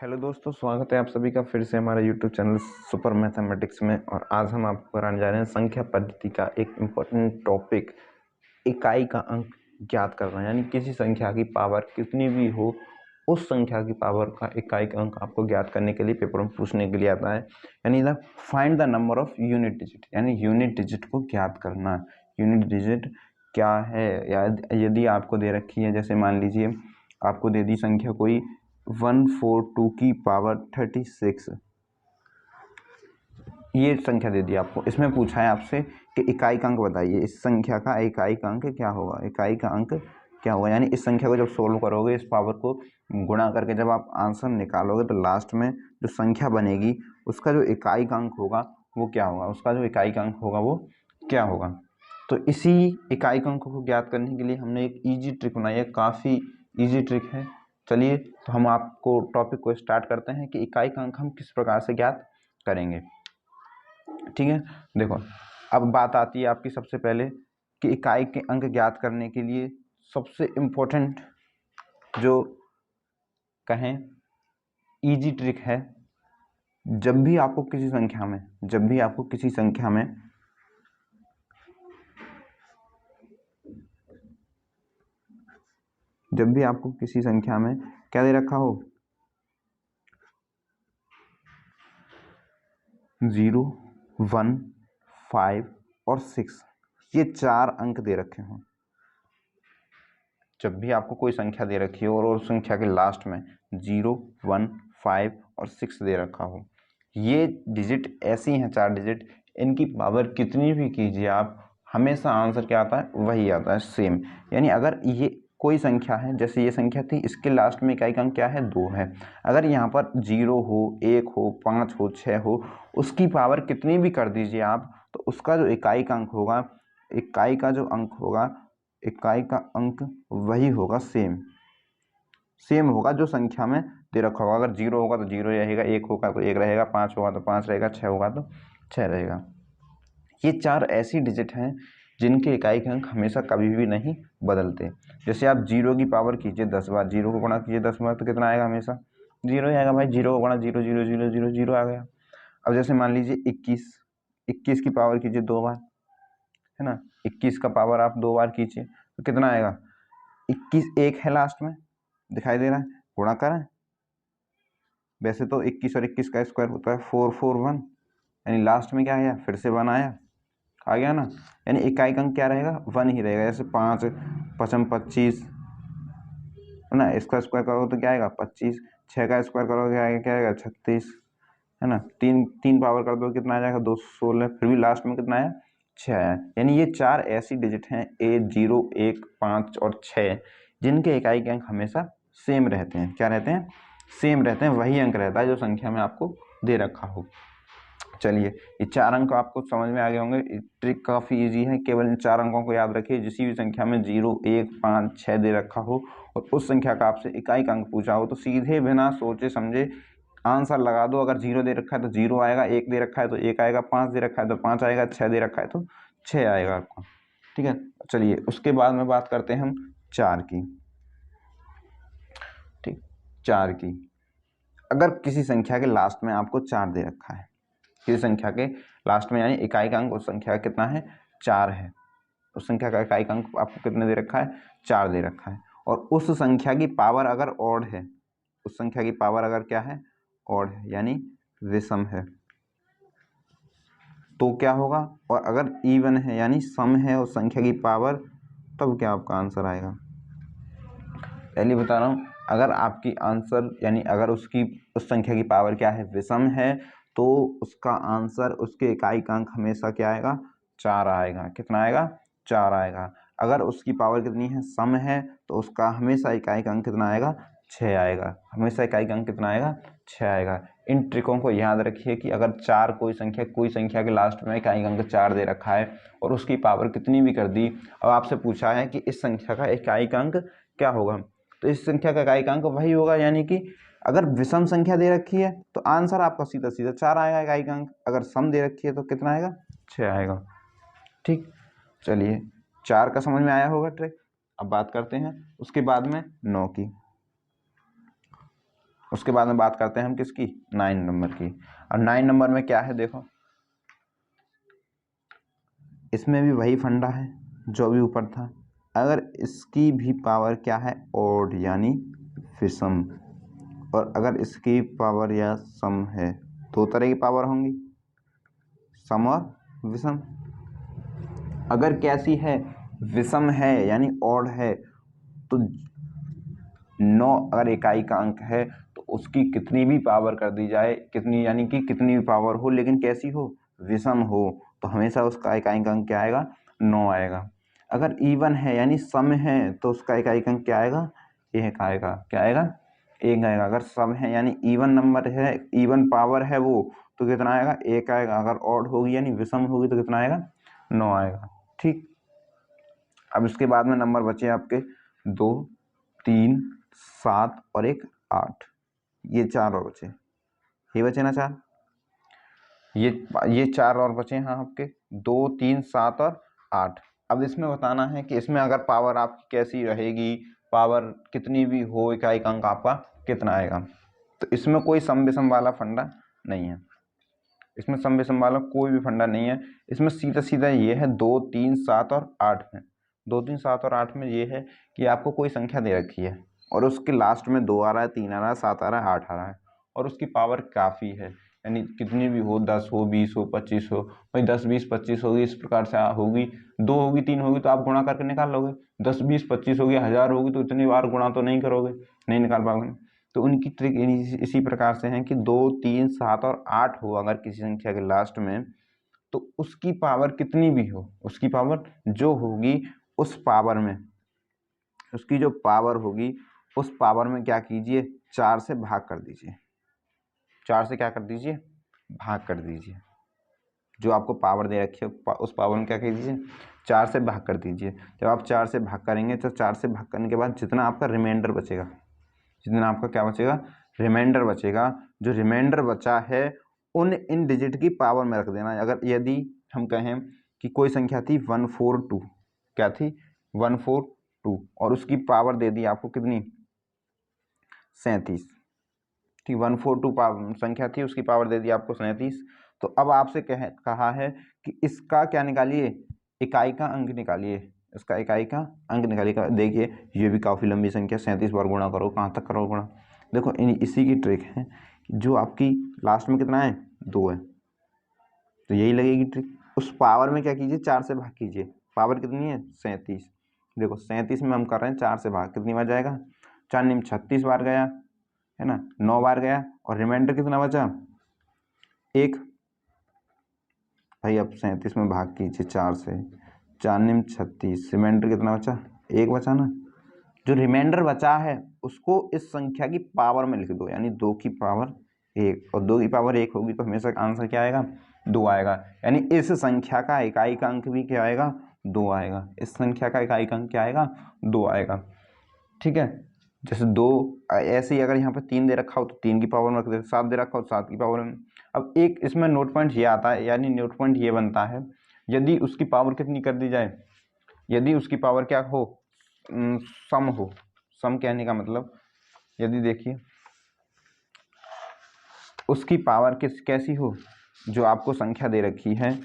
Hello दोस्तों, स्वागत है आप सभी का फिर से हमारे यूट्यूब चैनल सुपर मैथमेटिक्स में। और आज हम आपको कराने जा रहे हैं संख्या पद्धति का एक इम्पोर्टेंट टॉपिक, इकाई का अंक ज्ञात करना। यानी किसी संख्या की पावर कितनी भी हो, उस संख्या की पावर का इकाई का अंक आपको ज्ञात करने के लिए पेपर में पूछने के लिए आता है। यानी the find the number of unit digit, यानी यूनिट डिजिट को ज्ञात करना। यूनिट डिजिट क्या है? या यदि आपको दे रखी है, जैसे मान लीजिए आपको दे दी संख्या कोई 142 की पावर 36, ये संख्या दे दी आपको। इसमें पूछा है आपसे कि इकाई का अंक बताइए, इस संख्या का इकाई का अंक क्या होगा। इकाई का अंक क्या होगा? यानी इस संख्या को जब सोल्व करोगे, इस पावर को गुणा करके जब आप आंसर निकालोगे, तो लास्ट में जो संख्या बनेगी उसका जो इकाई का अंक होगा वो क्या होगा, उसका जो इकाई का अंक होगा वो क्या होगा। तो इसी इकाई का अंक को ज्ञात करने के लिए हमने एक ईजी ट्रिक बनाई है, काफ़ी ईजी ट्रिक है। चलिए, तो हम आपको टॉपिक को स्टार्ट करते हैं कि इकाई का अंक हम किस प्रकार से ज्ञात करेंगे। ठीक है, देखो अब बात आती है आपकी सबसे पहले कि इकाई के अंक ज्ञात करने के लिए सबसे इम्पोर्टेंट जो कहें इजी ट्रिक है। जब भी आपको किसी संख्या में क्या दे रखा हो, 0, 1, 5 और 6, ये 4 अंक दे रखे हों। जब भी आपको कोई संख्या दे रखी हो और उस संख्या के लास्ट में 0, 1, 5 और 6 दे रखा हो, ये डिजिट ऐसी हैं 4 डिजिट, इनकी पावर कितनी भी कीजिए आप, हमेशा आंसर क्या आता है, वही आता है, सेम। यानी अगर ये कोई संख्या है, जैसे ये संख्या थी, इसके लास्ट में इकाई का अंक क्या है, 2 है। अगर यहाँ पर 0 हो, 1 हो, 5 हो, 6 हो, उसकी पावर कितनी भी कर दीजिए आप, तो उसका जो इकाई का अंक होगा, इकाई का अंक वही होगा, सेम होगा जो संख्या में दे रखा होगा। अगर 0 होगा तो 0 रहेगा, 1 होगा तो 1 रहेगा, 5 होगा तो 5 रहेगा, 6 होगा तो 6 रहेगा। ये 4 ऐसी डिजिट हैं जिनके इकाई के अंक हमेशा कभी भी नहीं बदलते। जैसे आप 0 की पावर कीजिए 10 बार, 0 को गुणा कीजिए 10 बार, तो कितना आएगा, हमेशा 0 ही आएगा भाई। 0 को गुणा 0, 0, 0, 0, 0 आ गया। अब जैसे मान लीजिए 21 की पावर कीजिए 2 बार, है ना, 21 का पावर आप 2 बार कीजिए तो कितना आएगा, 21, 1 है लास्ट में, दिखाई दे रहा है, गुणा करें। वैसे तो 21 और 21 का स्क्वायर होता है 441, यानी लास्ट में क्या आया, फिर से 1 आया, आ गया ना। यानी इकाई का अंक क्या रहेगा, 1 ही रहेगा। जैसे 5, 5, 25 है ना, इसका स्क्वायर करोगे तो क्या आएगा, 25, 6 का स्क्वायर करोगे क्या आएगा, 36, है ना। तीन पावर कर दो कितना आ जाएगा, 216, फिर भी लास्ट में कितना आया, 6 आया। यानी ये 4 ऐसी डिजिट हैं, 1, 0, 1, 5 और 6, जिनके इकाई के अंक हमेशा सेम रहते हैं। क्या रहते हैं, सेम रहते हैं, वही अंक रहता है जो संख्या में आपको दे रखा हो। चलिए, ये 4 अंक आपको समझ में आ गए होंगे। ट्रिक काफ़ी इजी है, केवल इन 4 अंकों को याद रखिए। जिस भी संख्या में 0, 1, 5, 6 दे रखा हो और उस संख्या का आपसे इकाई का अंक पूछा हो, तो सीधे बिना सोचे समझे आंसर लगा दो। अगर 0 दे रखा है तो 0 आएगा, 1 दे रखा है तो 1 आएगा, 5 दे रखा है तो 5 आएगा, 6 दे रखा है तो 6 आएगा आपका। ठीक है, चलिए उसके बाद में बात करते हैं हम 4 की। ठीक, 4 की, अगर किसी संख्या के लास्ट में आपको 4 दे रखा है, किसी संख्या के लास्ट में, यानी इकाई का अंक उस संख्या का कितना है, 4 है, उस संख्या का इकाई का अंक आपको कितने दे रखा है, 4 दे रखा है, और उस संख्या की पावर अगर ऑड है, उस संख्या की पावर अगर क्या है, ऑड है, यानी विषम है, तो क्या होगा। और अगर इवन है यानी सम है उस संख्या की पावर, तब क्या आपका आंसर आएगा। पहले बता रहा हूँ, अगर आपकी आंसर यानी अगर उसकी उस संख्या की पावर क्या है, विषम है, तो उसका आंसर, उसके इकाई का अंक हमेशा क्या आएगा, 4 आएगा। कितना आएगा, 4 आएगा। अगर उसकी पावर कितनी है, सम है, तो उसका हमेशा इकाई का अंक कितना आएगा, 6 आएगा। हमेशा इकाई का अंक कितना आएगा, 6 आएगा। इन ट्रिकों को याद रखिए कि अगर 4 कोई संख्या के लास्ट में इकाई का अंक 4 दे रखा है और उसकी पावर कितनी भी कर दी, और आपसे पूछा है कि इस संख्या का इकाई का अंक क्या होगा, तो इस संख्या का इकाई का अंक वही होगा। यानी कि अगर विषम संख्या दे रखी है तो आंसर आपका सीधा सीधा 4 आएगा इकाई का अंक, अगर सम दे रखी है तो कितना आएगा, 6 आएगा। ठीक, चलिए 4 का समझ में आया होगा ट्रिक। अब बात करते हैं उसके बाद में 9 की। उसके बाद में बात करते हैं हम किसकी, 9 नंबर की। और 9 नंबर में क्या है देखो, इसमें भी वही फंडा है जो भी ऊपर था। अगर इसकी भी पावर क्या है, ओड यानी विषम, और अगर इसकी पावर या सम है, दो तरह की पावर होंगी, सम और विषम। अगर कैसी है, विषम है यानी ओड है, तो 9 अगर इकाई का अंक है तो उसकी कितनी भी पावर कर दी जाए, कितनी यानी कि कितनी भी पावर हो लेकिन कैसी हो, विषम हो, तो हमेशा उसका इकाई का अंक क्या आएगा, 9 आएगा। अगर इवन है यानी सम है तो उसका इकाई का अंक क्या आएगा, 1 आएगा। क्या आएगा, 1 आएगा। अगर सम है यानी इवन नंबर है, इवन पावर है वो, तो कितना आएगा, 1 आएगा। अगर ऑड होगी यानी विषम होगी तो कितना आएगा, 9 आएगा। ठीक, अब इसके बाद में नंबर बचे आपके 2, 3, 7 और एक 8, ये 4 और बचे, ये बचे ना 4, ये 4 और बचे हैं आपके, 2, 3, 7 और 8। अब इसमें बताना है कि इसमें अगर पावर आपकी कैसी रहेगी, पावर कितनी भी हो, इकाई का अंक आपका कितना आएगा। तो इसमें कोई सम विषम वाला फंडा नहीं है, इसमें सम विषम वाला कोई भी फंडा नहीं है। इसमें सीधा सीधा ये है 2, 3, 7 और 8 में, 2, 3, 7 और 8 में ये है कि आपको कोई संख्या दे रखी है और उसके लास्ट में 2 आ रहा है, 3 आ रहा है, 7 आ रहा है, 8 आ रहा है, और उसकी पावर काफ़ी है, यानी कितनी भी हो, 10 हो, 20 हो, 25 हो, भाई 10, 20, 25 होगी, इस प्रकार से होगी। 2 होगी, 3 होगी तो आप गुणा करके निकाल लोगे। 10, 20, 25 होगी, 1000 होगी तो इतनी बार गुणा तो नहीं करोगे, नहीं निकाल पाओगे। तो उनकी ट्रिक इसी प्रकार से है कि 2, 3, 7 और 8 हो अगर किसी संख्या के लास्ट में, तो उसकी पावर कितनी भी हो, उसकी पावर जो होगी उस पावर में, उसकी जो पावर होगी उस पावर में क्या कीजिए, 4 से भाग कर दीजिए। 4 से क्या कर दीजिए, भाग कर दीजिए। जो आपको पावर दे रखी है उस पावर में क्या कर दीजिए, 4 से भाग कर दीजिए। जब आप 4 से भाग करेंगे तो 4 से भाग करने के बाद जितना आपका रिमाइंडर बचेगा, जितना आपका क्या बचेगा, रिमाइंडर बचेगा, जो रिमाइंडर बचा है उन इन डिजिट की पावर में रख देना। अगर यदि हम कहें कि कोई संख्या थी 142, क्या थी, 142, और उसकी पावर दे दी आपको कितनी, 37, ठीक, 142 संख्या थी, उसकी पावर दे दी आपको 37। तो अब आपसे कहा है कि इसका क्या निकालिए, इकाई का अंक निकालिए, इसका इकाई का अंक निकालिए। देखिए ये भी काफ़ी लंबी संख्या, 37 बार गुणा करो, कहाँ तक करो गुणा। देखो इसी की ट्रिक है, जो आपकी लास्ट में कितना है, 2 है, तो यही लगेगी ट्रिक। उस पावर में क्या कीजिए, 4 से भाग कीजिए। पावर कितनी है, 37। देखो 37 में हम कर रहे हैं 4 से भाग, कितनी बार जाएगा, 4 निम 36 बार गया, है ना, 9 बार गया, और रिमाइंडर कितना बचा, 1। भाई अब 37 में भाग कीजिए 4 से, 4 निम 36, रिमाइंडर कितना बचा, 1 बचा ना। जो रिमाइंडर बचा है उसको इस संख्या की पावर में लिख दो, यानी 2 की पावर 1, और 2 की पावर 1 होगी तो हमेशा आंसर क्या आएगा, 2 आएगा। यानी इस संख्या का इकाई का अंक भी क्या आएगा, 2 आएगा। इस संख्या का इकाई का अंक क्या आएगा, 2 आएगा। ठीक है, जैसे 2, ऐसे ही अगर यहाँ पे 3 दे रखा हो तो 3 की पावर में रख दे, 7 दे रखा हो तो 7 की पावर में। अब एक इसमें नोट पॉइंट ये आता है, यानी नोट पॉइंट ये बनता है, यदि उसकी पावर कितनी कर दी जाए, यदि उसकी पावर क्या हो, सम हो। सम कहने का मतलब, यदि देखिए उसकी पावर कैसी हो, जो आपको संख्या दे रखी है,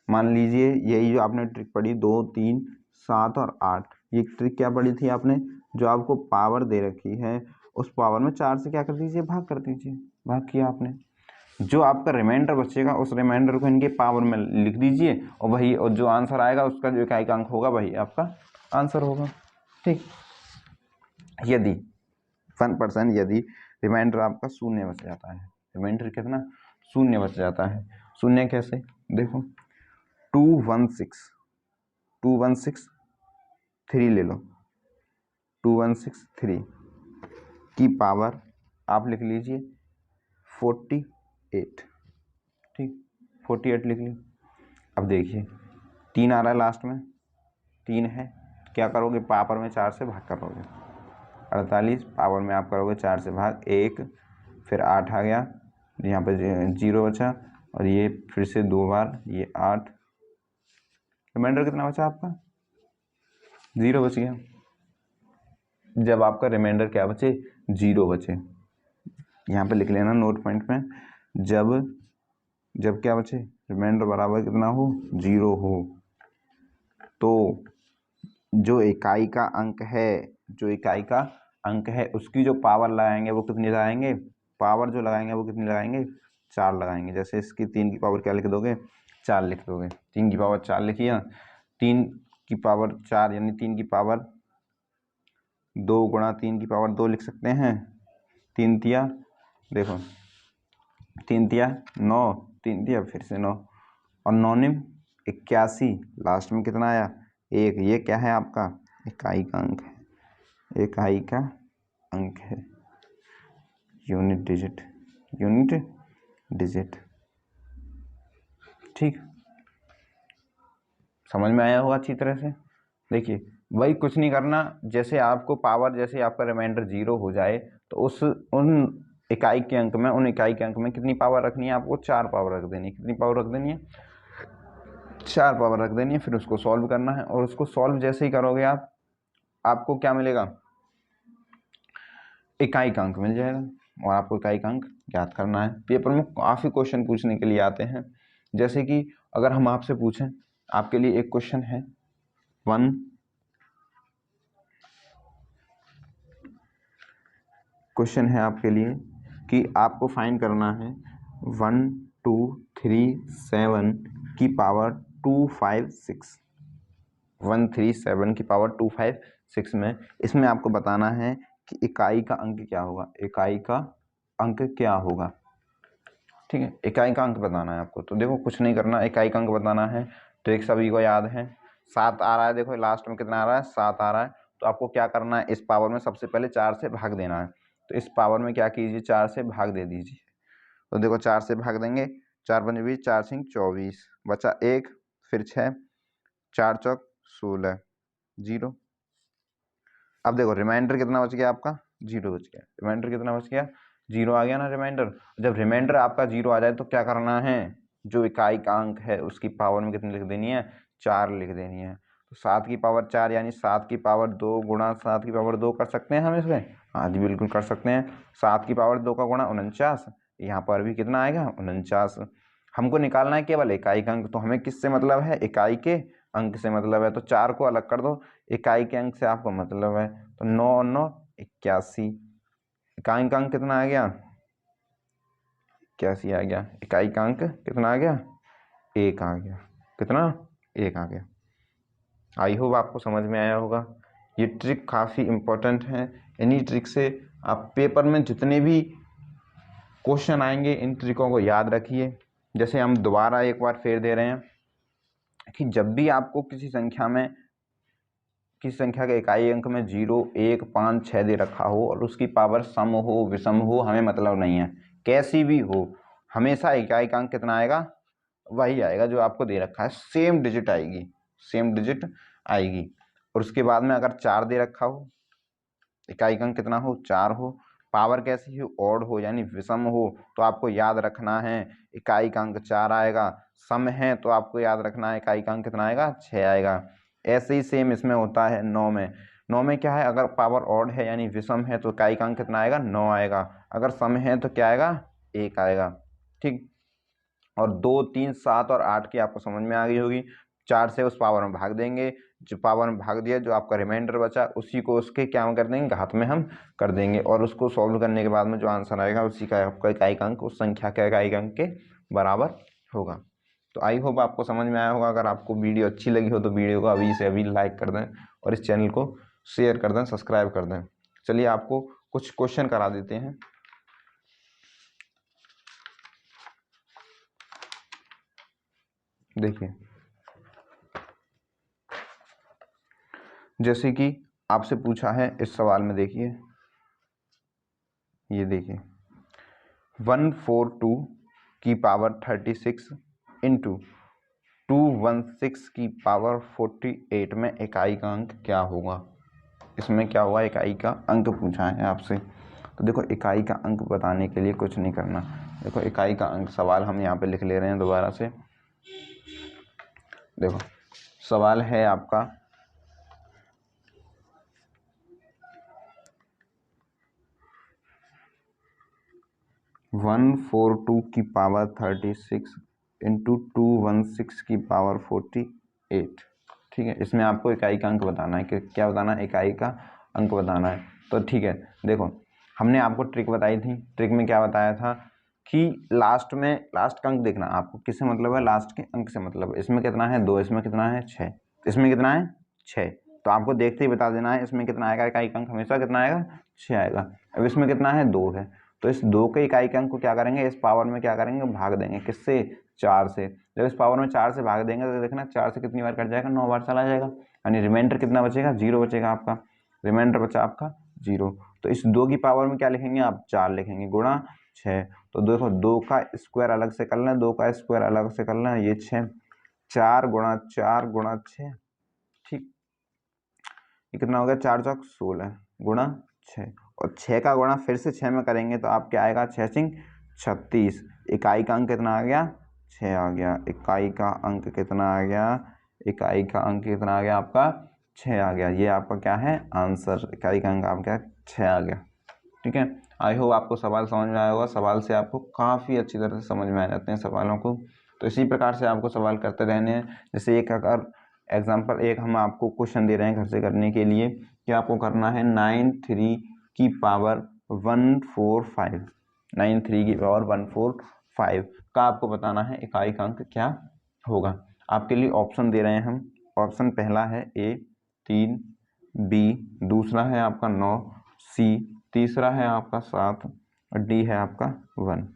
मान लीजिए यही जो आपने ट्रिक पढ़ी 2, 3, 7 और 8, ये ट्रिक क्या पढ़ी थी आपने, जो आपको पावर दे रखी है उस पावर में 4 से क्या कर दीजिए, भाग कर दीजिए। भाग किया आपने, जो आपका रिमाइंडर बचेगा उस रिमाइंडर को इनके पावर में लिख दीजिए, और वही, और जो आंसर आएगा उसका जो इकाई का अंक होगा वही आपका आंसर होगा। ठीक, यदि 1% यदि रिमाइंडर आपका 0 बच जाता है, रिमाइंडर कितना, 0 बच जाता है। 0 कैसे, देखो 216 ले लो, 2163 की पावर आप लिख लीजिए 48, ठीक, 48 लिख ली। अब देखिए 3 आ रहा है लास्ट में, 3 है, क्या करोगे, पावर में 4 से भाग करोगे, 48 पावर में आप करोगे 4 से भाग, 1, फिर 8 आ गया, यहाँ पर 0 बचा, और ये फिर से 2 बार, ये 8, रिमाइंडर कितना बचा आपका, 0 बच गया। जब आपका रिमाइंडर क्या बचे, 0 बचे, यहाँ पे लिख लेना नोट पॉइंट में, जब क्या बचे, रिमाइंडर बराबर कितना हो, 0 हो, तो जो इकाई का अंक है उसकी जो पावर लगाएंगे वो कितनी लगाएंगे, पावर जो लगाएंगे वो कितनी लगाएंगे, 4 लगाएंगे। जैसे इसकी 3 की पावर क्या लिख दोगे, 4 लिख दोगे। 3 की पावर 4 लिखिए, 3 की पावर 4 यानी 3 की पावर 2 गुणा 3 की पावर 2 लिख सकते हैं। 3 तिया, देखो 3 तिया 9, 3 तिया फिर से 9 और 9 निम 81, लास्ट में कितना आया, 1। ये क्या है आपका इकाई का अंक है, इकाई का अंक है, यूनिट डिजिट। ठीक, समझ में आया होगा अच्छी तरह से। देखिए वही कुछ नहीं करना, जैसे आपको पावर, जैसे आपका रिमाइंडर 0 हो जाए तो उन इकाई के अंक में कितनी पावर रखनी है आपको, 4 पावर रख देनी है। कितनी पावर रख देनी है, 4 पावर रख देनी है। फिर उसको सॉल्व करना है और उसको सॉल्व जैसे ही करोगे आपको क्या मिलेगा, इकाई का अंक मिल जाएगा और आपको इकाई का अंक ज्ञात करना है। पेपर में काफ़ी क्वेश्चन पूछने के लिए आते हैं, जैसे कि अगर हम आपसे पूछें, आपके लिए एक क्वेश्चन है, क्वेश्चन है आपके लिए कि आपको फाइंड करना है 1237 की पावर 256, 137 की पावर 256 में, इसमें आपको बताना है कि इकाई का अंक क्या होगा, इकाई का अंक क्या होगा। ठीक है, इकाई का अंक बताना है आपको। तो देखो कुछ नहीं करना, इकाई का अंक बताना है। ट्रिक सभी को याद है, 7 आ रहा है, देखो लास्ट में कितना आ रहा है, 7 आ रहा है। तो आपको क्या करना है, इस पावर में सबसे पहले 4 से भाग देना है। तो इस पावर में क्या कीजिए, 4 से भाग दे दीजिए। तो देखो 4 से भाग देंगे, 4 पंजे 20, 4 सिंह 24, बचा 1, फिर 6, 4 चौक 16, 0। अब देखो रिमाइंडर कितना बच गया आपका, 0 बच गया। रिमाइंडर कितना बच गया, 0 आ गया ना रिमाइंडर। जब रिमाइंडर आपका 0 आ जाए तो क्या करना है, जो इकाई का अंक है उसकी पावर में कितनी लिख देनी है, 4 लिख देनी है। तो 7 की पावर 4 यानी 7 की पावर 2 गुणा 7 की पावर 2 कर सकते हैं हम इसमें, हाँ जी बिल्कुल कर सकते हैं। 7 की पावर 2 का गुणा 49, यहाँ पर भी कितना आएगा 49। हमको निकालना है केवल इकाई का अंक, तो हमें किससे मतलब है, इकाई के अंक से मतलब है। तो 4 को अलग कर दो, इकाई के अंक से आपको मतलब है। तो 9 और 9 81, इकाई का अंक कितना आ गया, 81 आ गया। इकाई का अंक कितना आ गया, 1 आ गया। कितना, 1 आ गया। आई होप आपको समझ में आया होगा। ये ट्रिक काफ़ी इम्पोर्टेंट है, इन्हीं ट्रिक से आप पेपर में जितने भी क्वेश्चन आएंगे इन ट्रिकों को याद रखिए। जैसे हम दोबारा एक बार फिर दे रहे हैं कि जब भी आपको किसी संख्या के इकाई अंक में 0, 1, 5, 6 दे रखा हो और उसकी पावर सम हो विषम हो, हमें मतलब नहीं है, कैसी भी हो, हमेशा इकाई का अंक कितना आएगा, वही आएगा जो आपको दे रखा है, सेम डिजिट आएगी। और उसके बाद में अगर 4 दे रखा हो, इकाई का अंक कितना हो, 4 हो, पावर कैसी हो, ऑड हो यानी विषम हो, तो आपको याद रखना है इकाई का अंक 4 आएगा। सम है तो आपको याद रखना है इकाई का अंक कितना आएगा, 6 आएगा। ऐसे ही सेम इसमें होता है 9 में। 9 में क्या है, अगर पावर ऑड है यानी विषम है तो इकाई का अंक कितना आएगा, 9 आएगा। अगर सम है तो क्या आएगा, 1 आएगा। ठीक, और 2, 3, 7 और 8 की आपको समझ में आ गई होगी। 4 से उस पावर में भाग देंगे, जो पावर में भाग दिया, जो आपका रिमाइंडर बचा उसी को उसके क्या कर देंगे, घात में हम कर देंगे और उसको सॉल्व करने के बाद में जो आंसर आएगा उसी का आपका इकाई का अंक उस संख्या के इकाई का अंक के बराबर होगा। तो आई होप आपको समझ में आया होगा। अगर आपको वीडियो अच्छी लगी हो तो वीडियो को अभी से अभी लाइक कर दें और इस चैनल को शेयर कर दें, सब्सक्राइब कर दें। चलिए आपको कुछ क्वेश्चन करा देते हैं। देखिए जैसे कि आपसे पूछा है इस सवाल में, देखिए ये देखिए 142 की पावर 36 इंटू 216 की पावर 48 में इकाई का अंक क्या होगा। इसमें क्या होगा, इकाई का अंक पूछा है आपसे। तो देखो इकाई का अंक बताने के लिए कुछ नहीं करना, देखो इकाई का अंक सवाल हम यहाँ पे लिख ले रहे हैं दोबारा से। देखो सवाल है आपका 142 की पावर 36 इंटू 216 की पावर 48। ठीक है, इसमें आपको इकाई का अंक बताना है कि क्या बताना है, इकाई का अंक बताना है। तो ठीक है, देखो हमने आपको ट्रिक बताई थी। ट्रिक में क्या बताया था कि लास्ट का अंक देखना आपको, किससे मतलब है, लास्ट के अंक से मतलब है। इसमें कितना है 2, इसमें कितना है 6, इसमें कितना है 6, तो आपको देखते ही बता देना है इसमें कितना आएगा। इकाई का अंक हमेशा कितना आएगा, 6 आएगा। अब इसमें कितना है 2 है, तो इस 2 के इकाई के अंक को क्या करेंगे, इस पावर में क्या करेंगे, भाग देंगे। किससे, 4 से। जब इस पावर में 4 से भाग देंगे तो देखना 4 से कितनी बार कट जाएगा, 9 बार चला जाएगा, यानी रिमाइंडर कितना बचेगा, 0 बचेगा आपका। रिमाइंडर बचा आपका 0। तो इस 2 की पावर में क्या लिखेंगे आप, 4 लिखेंगे गुणा 6। तो देखो 2 का स्क्वायर अलग से कर लें, 2 का स्क्वायर अलग से कर लें, ये 6, 4 गुणा 4 गुणा 6। ठीक, ये कितना हो गया, 4 चौक 16 गुणा 6, और 6 का गुणा फिर से 6 में करेंगे तो आप क्या आएगा, 6 सिंह 36। इकाई का अंक कितना आ गया, 6 आ गया। इकाई का अंक कितना आ गया, इकाई का अंक कितना आ गया आपका, 6 आ गया। ये आपका क्या है आंसर, इकाई का अंक आपका 6 आ गया। ठीक है, आई होप आपको सवाल समझ में आया होगा। सवाल से आपको काफ़ी अच्छी तरह से समझ में आ जाते हैं सवालों को। तो इसी प्रकार से आपको सवाल करते रहने हैं। जैसे एक अगर एग्जाम्पल, एक हम आपको क्वेश्चन दे रहे हैं घर से करने के लिए कि आपको करना है 93 की पावर 145, 93 की पावर 145 का आपको बताना है इकाई का अंक क्या होगा। आपके लिए ऑप्शन दे रहे हैं हम। ऑप्शन पहला है ए 3, बी दूसरा है आपका 9, सी तीसरा है आपका 7 और डी है आपका 1।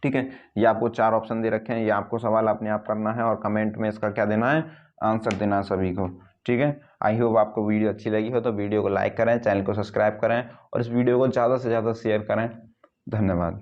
ठीक है, ये आपको 4 ऑप्शन दे रखे हैं। ये आपको सवाल अपने आप करना है और कमेंट में इसका क्या देना है, आंसर देना है सभी को। ठीक है, आई होप आपको वीडियो अच्छी लगी हो तो वीडियो को लाइक करें, चैनल को सब्सक्राइब करें और इस वीडियो को ज़्यादा से ज़्यादा शेयर करें। धन्यवाद।